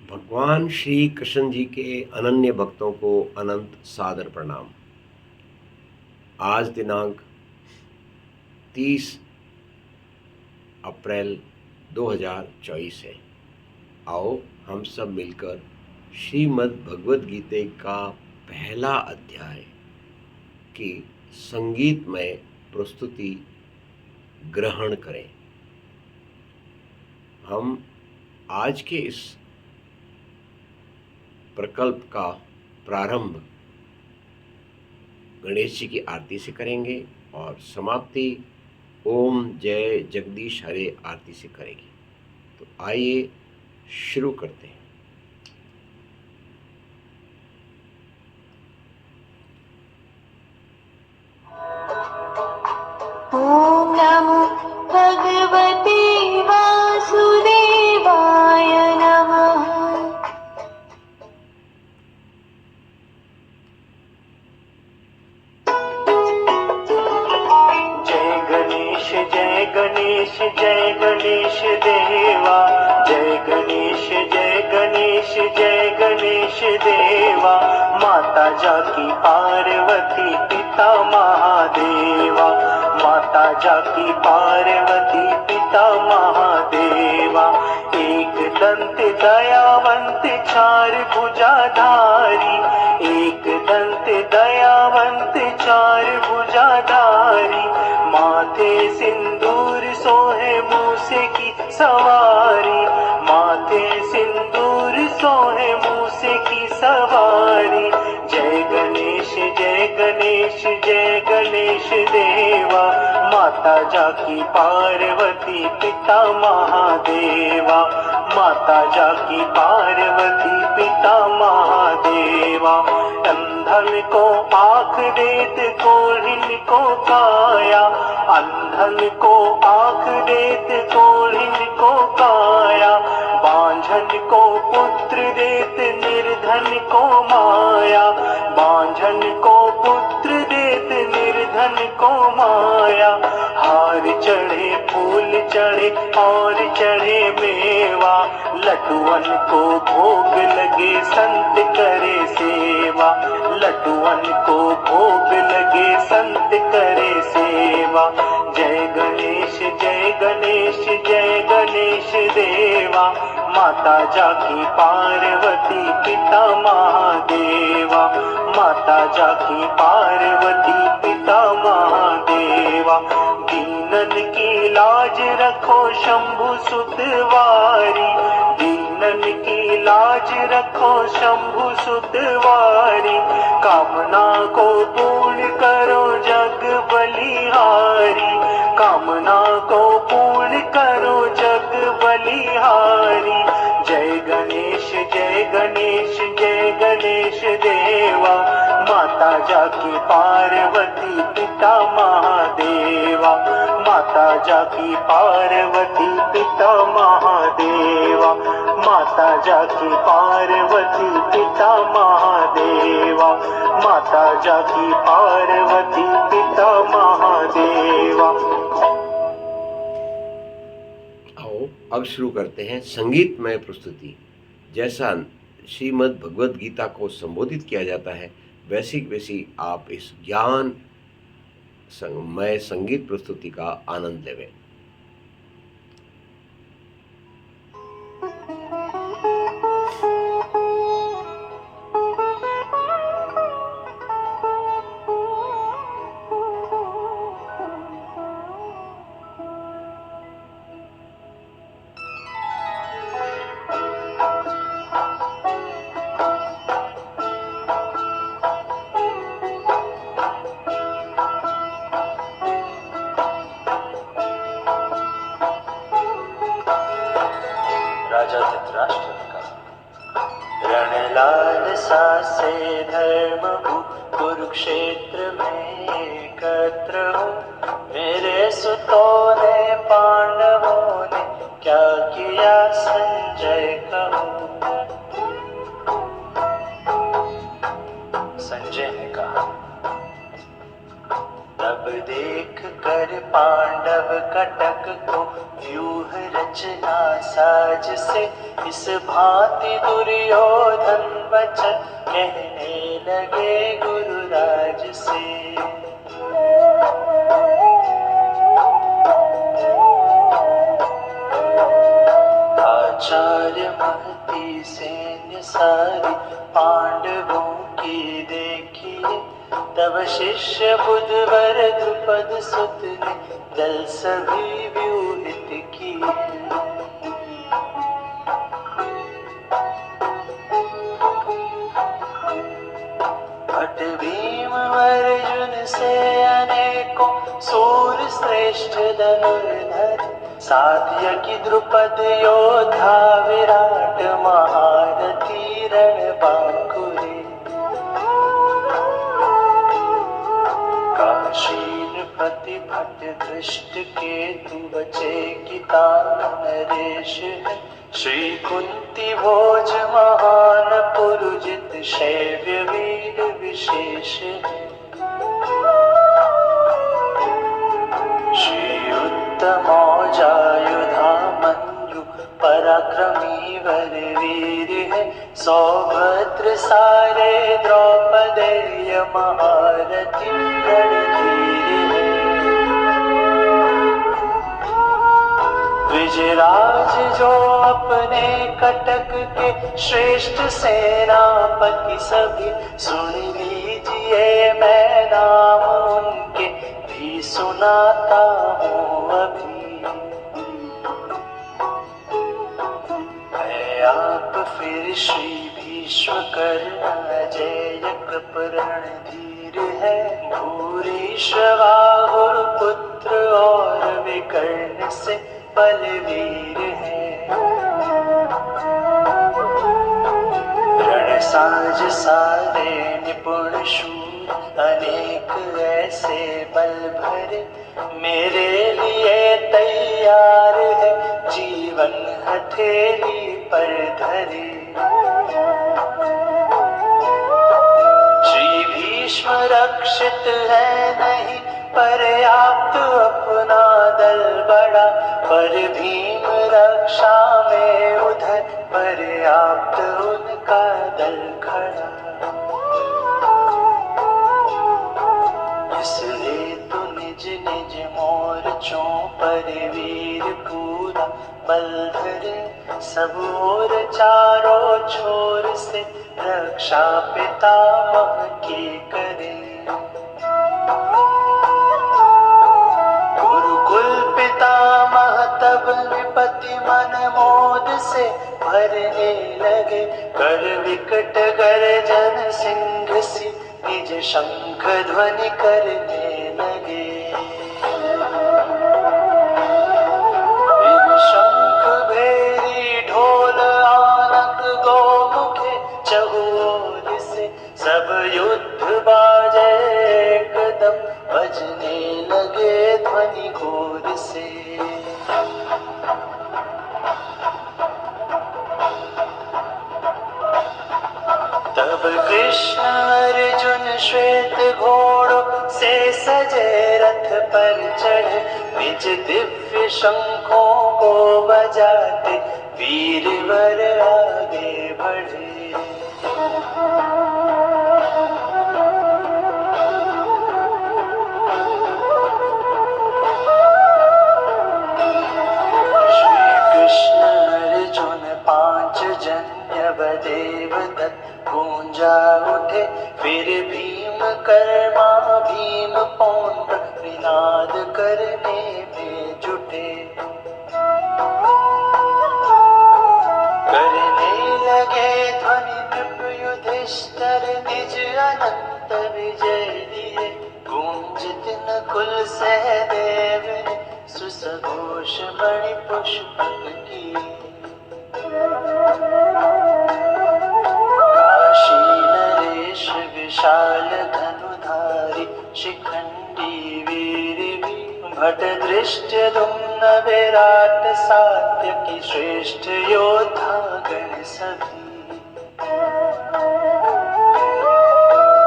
भगवान श्री कृष्ण जी के अनन्य भक्तों को अनंत सादर प्रणाम। आज दिनांक 30 अप्रैल 2024 है। आओ हम सब मिलकर श्रीमद् भगवद गीता का पहला अध्याय की संगीतमय प्रस्तुति ग्रहण करें। हम आज के इस प्रकल्प का प्रारंभ गणेश जी की आरती से करेंगे और समाप्ति ओम जय जगदीश हरे आरती से करेंगे। तो आइए शुरू करते हैं। ओम नमो भगवते वासुदेवाय नमः। जय गणेश जय गणेश जय गणेश देवा। जय गणेश जय गणेश जय गणेश देवा। माता जाकी पार्वती पिता महादेवा। माता जाकी पार्वती पिता महादेवा। एक दंत दयावंत चार भुजाधारी। एक दंत दयावंत चार भुजाधारी। माथे सिंदूर सोहे मूसे की सवारी। माथे सिंदूर सोहे मूसे की सवारी। जय गणेश जय गणेश जय गणेश देवा। माता जाकी पार्वती पिता महादेवा। माता जाकी पार्वती पिता महादेवा। अंधन को आँख देत कोढ़िन को काया। अंधन को आँख देत कोढ़िन को काया। बांझन को पुत्र देत निर्धन को माया। बांझन को पुत्र देत निर्धन को माया। हार चढ़े फूल चढ़े और चढ़े मेवा। लड्डुअन को भोग लगे संत करे सेवा। लड्डुअन को भोग लगे संत करे सेवा। जय गणेश जय गणेश जय गणेश देवा। माता जाकी पार्वती पिता महादेवा। माता जाकी पार्वती पिता महादेवा। दीनन की लाज रखो शंभु सुतवारी। दीनन की लाज रखो शंभु सुतवारी। कामना को पूर्ण करो जग बलिहारी। कामना को पूर्ण करो जग बलिहारी। जय गणेश जय गणेश जय गणेश देवा। माता जाकी पार्वती पिता महादेवा। माता जाकी पार्वती पिता महादेवा। माता जाकी पार्वती पिता महादेवा। माता जाकी पार्वती पिता महादेवा। आओ अब शुरू करते हैं संगीतमय प्रस्तुति। जैसा श्रीमद् भगवद गीता को संबोधित किया जाता है वैसी आप इस ज्ञान मय संगीत प्रस्तुति का आनंद लेवें। राजा धृतराष्ट्र ने कहा, रणलालसा से धर्म हूँ कुरुक्षेत्र में एकत्र हूँ। मेरे सुतों ने पांडवों ने क्या किया संजय कहूँ। संजय ने कहा, तब देख कर पांडव कटक को व्यूह रच रचना साज से इस भांति दुर्योधन वचन कहने लगे गुरुराज से। आचार्य महती सैन्य सारी पांडवों की देखिए, तब शिष्य बुधवर द्रुपद सुत ने दल सभी व्यूहित किए। भट भीम अर्जुन से अनेकों सूर श्रेष्ठ धनुर्धर, सात्यकी द्रुपद योद्धा विराट महारथी रणबांकुरे। काशीनपति भट दृष्ट केतु बचे कितान नरेश, श्री कुंती भोज महान पुरुजित शैव्य वीर विशेष। श्री उत्तमौजायुधा मंजू पराक्रमी वर वीर है, सौभद्र सारे द्रौपदेय महारथी रणधीर है। विजयराज जो अपने कटक के श्रेष्ठ सेनापति सभी, सुन लीजिए मैं नाम उनके भी सुनाता हूँ अभी। है आप फिर श्री भीष्म कर्ण अजेय कृप रणधीर है, भूरी श्रवाहुर पुत्र और विकर्ण से बलवीर है। रण साज सारे निपुण शूर अनेक ऐसे बल भरे, मेरे लिए तैयार है जीवन हथेली पर धरे। श्री भीष्म रक्षित है नहीं पर्याप्त अपना दल बड़ा, पर भीम रक्षा में उधर पर्याप्त उनका दल खड़ा। इसलिए तो निज निज मोर्चों पर वीर पूरा बल धरे, सब ओर चारों छोर से रक्षा पितामह की करे। गुरुकुल पितामह तब विपति मन मोद से भरने लगे, कर विकट गर्जन सिंह सी निज शंख ध्वनि करने लगे। शंख भेरी ढोल आनक गोमुखे चहुओर से, सब युद्ध बाजे एकदम बजने लगे ध्वनि घोर से। तब कृष्ण अर्जुन श्वेत घोड़ों से सजे रथ पर चढ़े, निज दिव्य शंखों को बजाते वीरवर आगे बढ़े। श्री कृष्ण अर्जुन पांच जन्य बदेव दत्त गूंजा उठे, फिर भीम कर्मा भीम पौंड्र विनाद करने में जुटे। करने लगे ध्वनि नृप युधिष्ठिर निज अनंत विजय लिए, गूंजित नकुल सहदेव ने सुसघोष मणि पुष्पक किए। काशी नरेश विशाल धनुधारी शिखंडी वीर भी, भट दृष्टि दुम्न विराट सात्यकी श्रेष्ठ योद्धा गण सभी।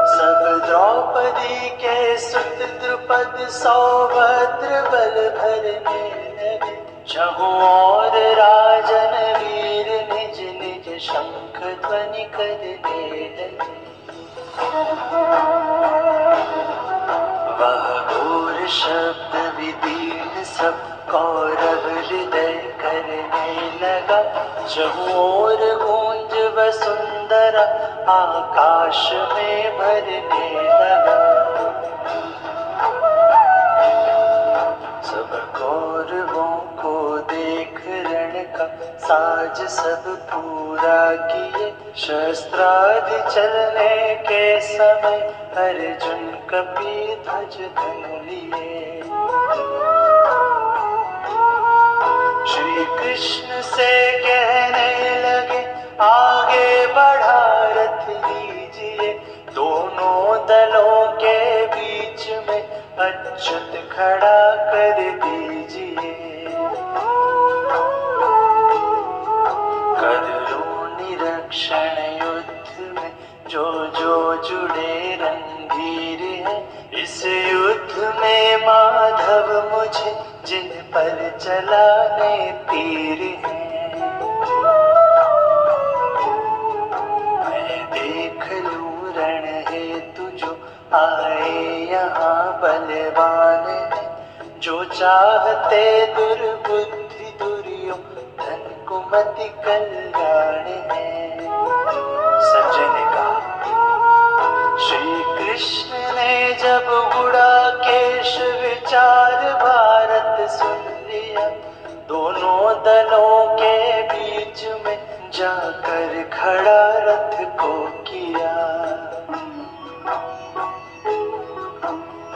सब द्रौपदी के सुत द्रुपद सौभद्र बल भरने लगे, चहुं ओर शंख ध्वनि करने लगे। वह घोर शब्द विदीर्ण सब कौरव हृदय करने लगा। चहुं ओर गूंज वसुंधरा आकाश में भरने लगा। सब कौरवों को देख रण का साज सब पूरा किए। शस्त्रादि चलने के समय अर्जुन कपि ध्वज धनु लिए। श्री कृष्ण से कहने लगे आगे बढ़ा रथ लीजिए। दोनों दलों के बीच में अच्युत खड़ा कर दीजिए। कर लो निरीक्षण युद्ध में जो जो जुड़े रणधीर हैं। इस युद्ध में माधव मुझे जिन पर चलाने तीर हैं। मैं देख लूं रण हेतु जो आए यहाँ बलवान है। जो चाहते दुर्बुद्धि दुर्योधन को मति कल्याण है। संजय ने कहा श्री कृष्ण ने जब गुड़ाकेश विचार भारत सुन लिया। दोनों दलों के बीच में जाकर खड़ा रथ को किया।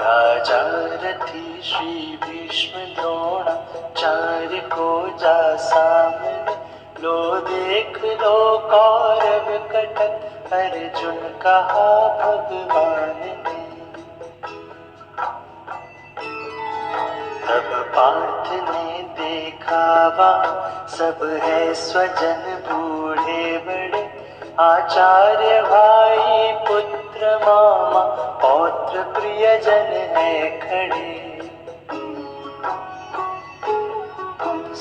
राजा रथी श्री भीष्म द्रोणाचार्य को जा सामने। लो देख लो कौरव कटक अर्जुन कहा भगवान ने। तब पार्थ ने देखा वहाँ सब है स्वजन बूढ़े बड़े। आचार्य भाई पुत्र मामा पौत्र प्रियजन है खड़े।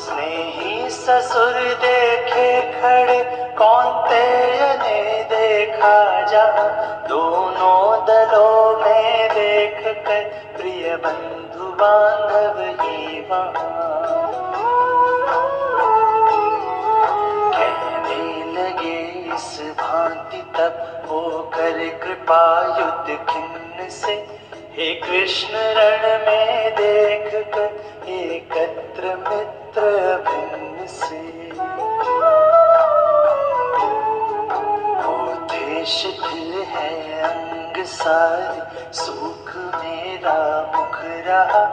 स्नेही ससुर देखे खड़े कौन्तेय ने देखा जहाँ। दोनों दलों में देख कर प्रिय बंधु बांधव ही वहाँ। कहने लगे इस भांति तब होकर कृपा युद्ध खिन्न से। हे कृष्ण रण में देख कर एकत्र मित्र भिन्न से। होते शिथिल है अंग सारे सुख मेरा मुख रहा।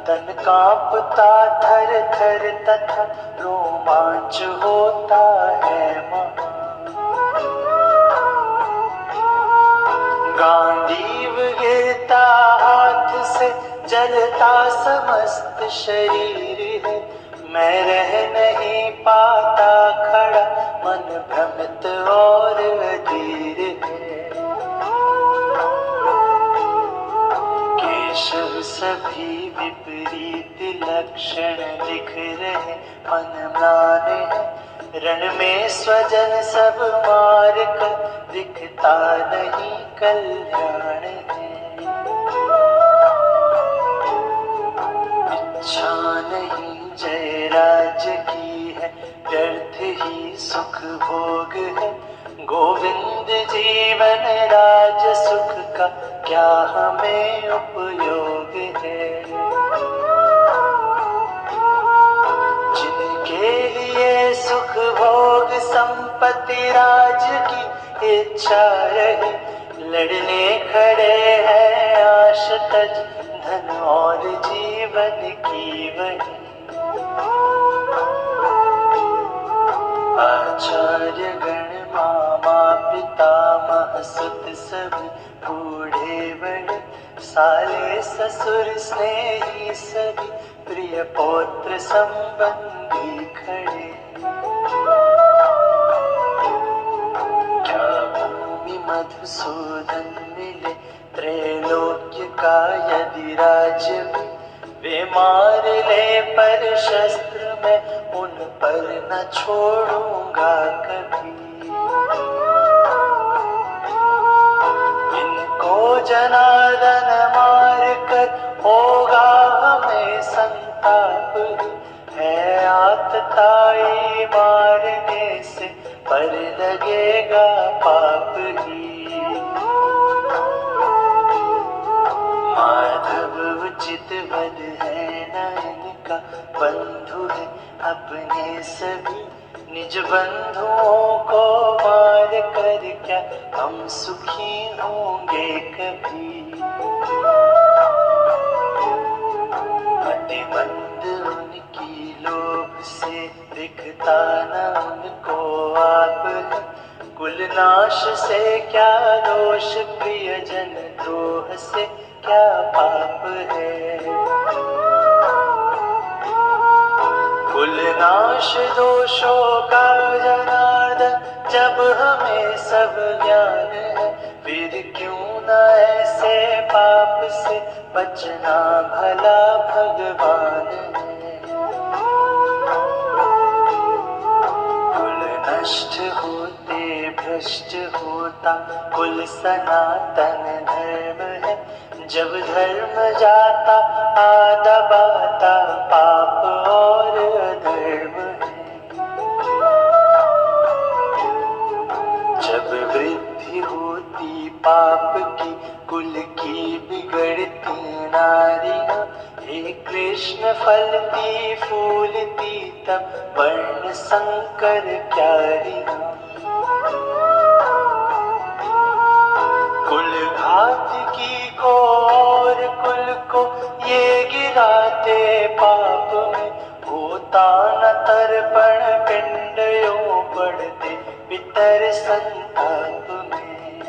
तन कांपता थर थर तथा रोमांच होता है महा। गांडीव गिरता हाथ से जलता समस्त शरीर है। मैं रह नहीं पाता खड़ा मन भ्रमित और अधीर है। केशव सभी विपरीत लक्षण दिख रहे मन म्लान है। रण में स्वजन सब मार कर दिखता नहीं कल्याण है। इच्छा नहीं जय राज्य की है व्यर्थ ही सुख भोग है। गोविंद जीवन राज सुख का क्या हमें उपयोग है। जिनके लिए सुख भोग संपत्ति राज की इच्छा रही। लड़ने खड़े हैं आश तज धन और जीवन की वही। आचार्य गण मामा पितामह सुत सब बूढ़े बड़े। साले ससुर स्नेही सभी प्रिय पौत्र संबंधी खड़े। क्या भूमि मधुसूदन मिले त्रैलोक्य का यदि राज्य में। वे मार ले पर शस्त्र में उन पर न छोड़ूंगा कभी। जनार्दन मार कर होगा हमें संताप ही, है आतताई मारने से पर लगेगा पाप ही। माधव उचित वध है न इनका, बंधु है अपने सभी, निज बंधुओं को मार कर क्या हम सुखी होंगे कभी। मतिमंद उनकी लोभ से दिखता न उनको आप है, कुलनाश से क्या दोष प्रियजन द्रोह से क्या पाप है। कुलनाश दोषों का जनार्दन जब हमें सब ज्ञान है, फिर क्यों न ऐसे पाप से बचना भला भगवान है। कुल नष्ट होते भ्रष्ट होता कुल सनातन धर्म है, जब धर्म जाता दबाता पाप और अधर्म है। जब वृद्धि होती पाप की कुल की बिगड़ती नारियां, हे कृष्ण फलती फूलती तब वर्ण संकर क्यारियां। कुल घात की को और कुल को ये गिराते पाप में, होता न तर्पण पिंड यूं पड़ते पितर संताप में।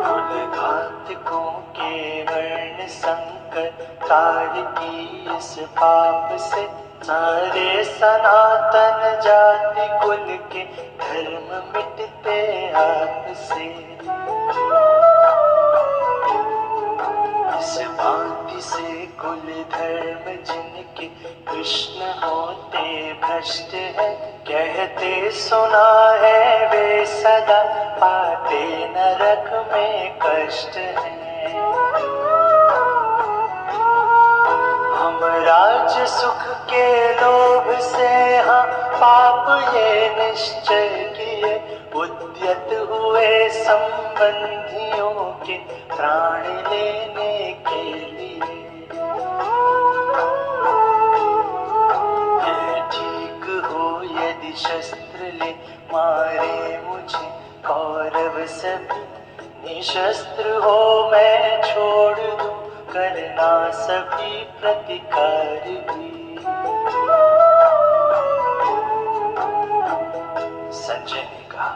कुल घातकों के वर्ण संकर कार्य की इस पाप से, सारे सनातन जाति कुल के धर्म मिटते आपसे। इस भांति से कुल धर्म जिनके कृष्ण होते भ्रष्ट है, कहते सुना है वे सदा पाते नरक में कष्ट है। हम राज्य सुख के लोभ से हाँ पाप ये निश्चय किए, उद्यत हुए संबंधियों के प्राण लेने के लिए। ये ठीक हो यदि शस्त्र ले मारे मुझे कौरव सभी, निशस्त्र हो मैं छोड़ दूं करना सभी प्रतिकार भी। संजय ने कहा,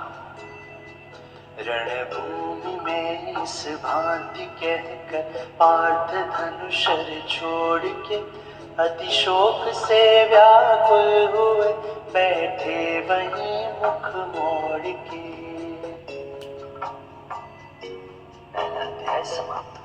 रणभूमि में इस भांति कहकर पार्थ धनुषर छोड़ के, अतिशोक से व्याकुल हुए बैठे वहीं मुख मोड़ के। पहला अध्याय समाप्त हुआ।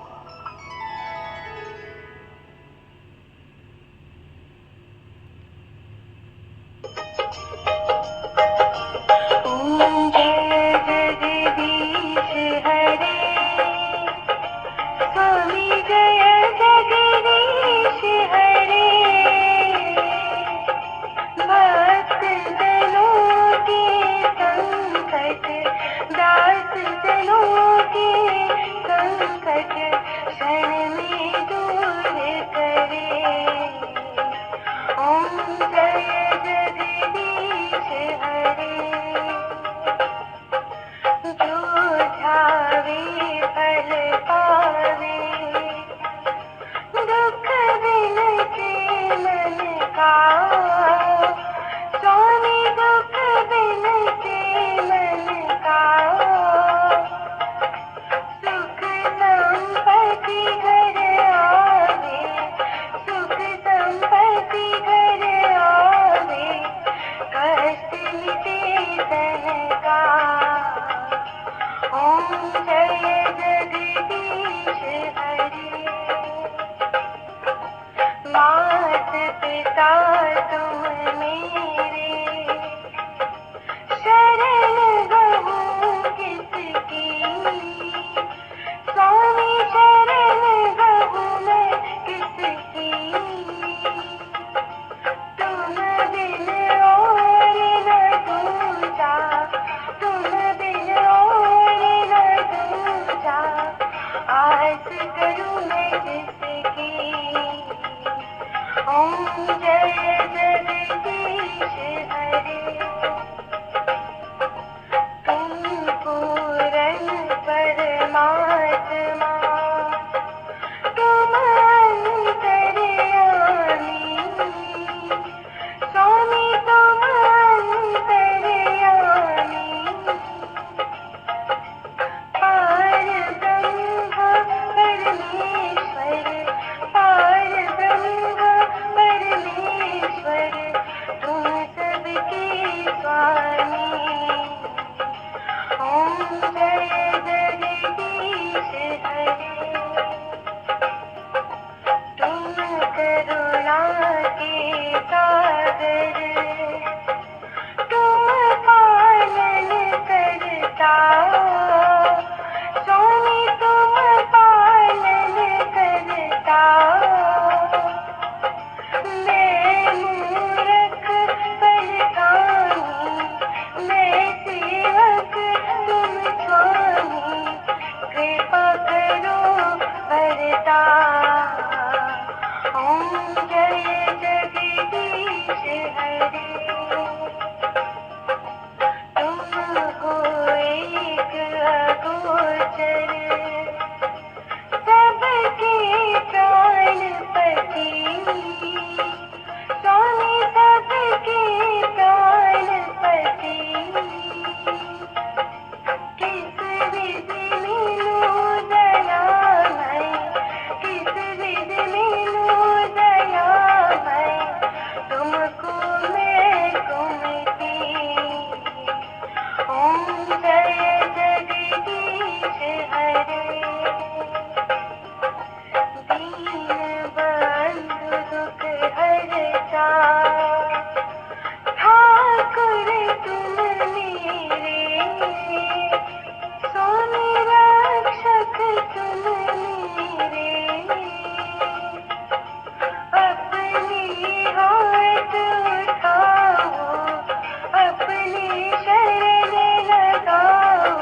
शरण गहूँ किसकी हरे। तुम पूर्ण परमात्मा, तुम अंतर्यामी, स्वामी तुम अंतर्यामी। पार ब्रह्म परमेश्वर, पार ब्रह्म परमेश्वर, तुम सबके स्वामी। ओम जय जगदीश हरे। तुम करुणा के सागर, तुम पालन करता, स्वामी तुम पालन करता। मैं मूरख पलकानी, मैं सेवक तुम स्वामी, कृपा करो वरदा। ओम जय जगदीश हरे। तुम हो एक अगोचर, सबके प्राणपति, स्वामी सबके प्राणपति। किस विधि मिलूं दयामय, किस विधि मिलूं दयामय, तुमको मैं कुमति। ओम जय जगदीश हरे। दीन बंधु दुख हरता, ठाकुर तुम मेरे, स्वामी रक्षक तुम मेरे। अपनी हाथ उठाओ, अपनी शरण लगाओ,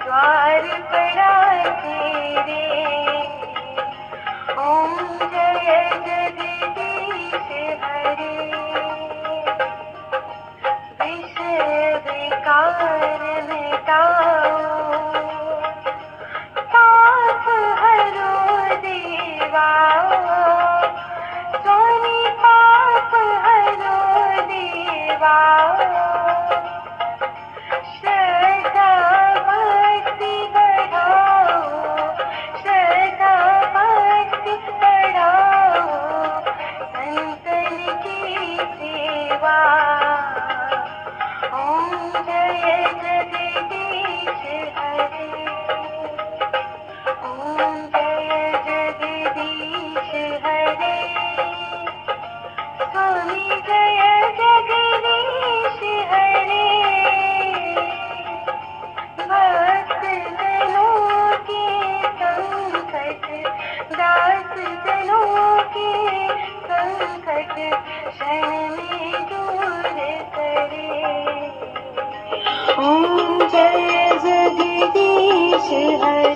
द्वार पड़ा तेरे। ओम जय जगदीश हरे। विषय विकार मिटाओ, पाप हरो देवा, स्वामी पाप हरो देवा। श्रद्धा भक्ति बढ़ाओ, श्रद्धा भक्ति बढ़ाओ, संतन की सेवा। ओम जय जगदीश हरे। ओम जय जगदीश हरे। स्वामी जय जगदीश हरे। भक्त जनों के संकट, दास जनों के संकट, क्षण में दूर करे। ओम जय जगदीश हरे।